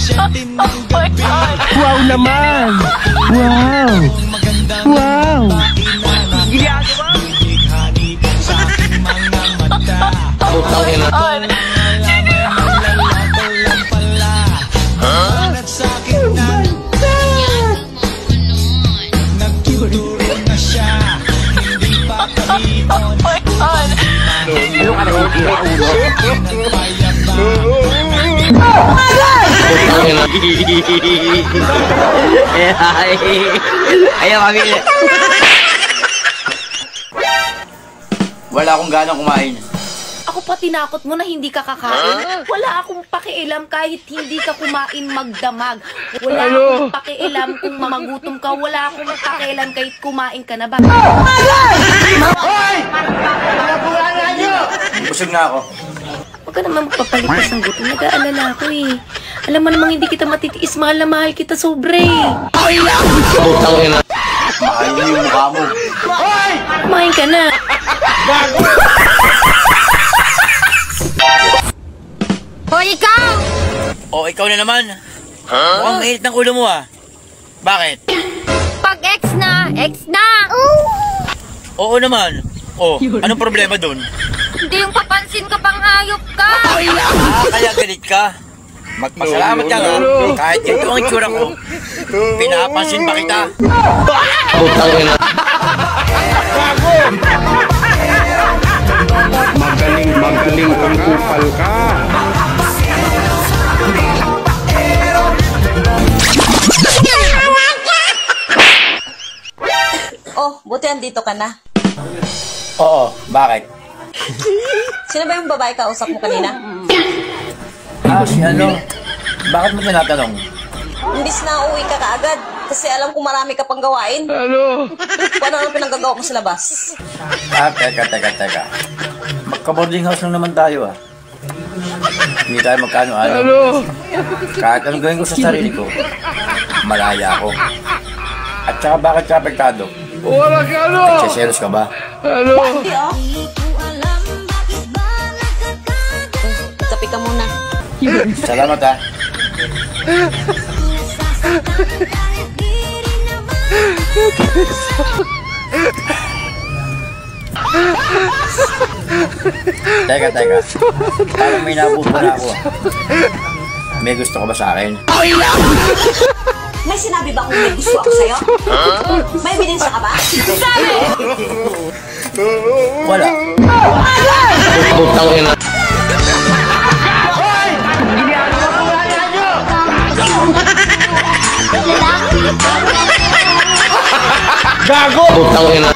Wow naman! Wow! Wow! Putang ina. Ano ka nasisira, ulo? Putang ina. Ayaw kami. Wala akong ganang kumain. Ako pa tinakot mo na hindi ka kakain. Wala akong pakialam kahit hindi ka kumain magdamag. Wala akong pakialam kung magutom ka. Wala akong pakialam kahit kumain ka na ba. Hoy! Busog na ako. Huwag ka naman magpapalipas ng gutom. Nag-aalala ako eh. Alam mo namang hindi kita matitiis. Mahal na mahal kita sobre. Putang ina. Mahal mo yung mukha mo. Kumain ka na. Hoy, ikaw! O, ikaw na naman. Mukhang mainit ng ulo mo ah. Bakit? Pag ex na, ex na! Oo naman. O, anong problema dun? Hindi yung papansin ka pang hayop ka! Kaya galit ka? Magpasalamat ka nga. Kahit ganito ang itsura ko, pinapansin ba kita? Putang ina. Magaling kang kupal ka. Oh, buti andito ka na. Oo, bakit? Sino ba yung babae kausap mo kanina? Si ano? Bakit mo tinatanong? Imbis na uuwi ka kaagad. Kasi alam kong marami ka pang gawain. Ano? Kung ano ang pinanggagawa mo sa labas. Teka. Magka-boarding house lang naman tayo ah. Hindi tayo magkano-ano. Ano? Kahit anong gawin ko sa sarili ko, malaya ako. At saka bakit ka apektado? Wala ka ano? Nagsiselos ka ba? Ano? Kapi ka muna. Salamat ah. Teka. Parang may nabuto na ako ah. May gusto ka ba sa akin? May sinabi ba kung may gusto ako sa'yo? May ebidensya ka ba? Wala. Putang ina. Gago! Putang ina.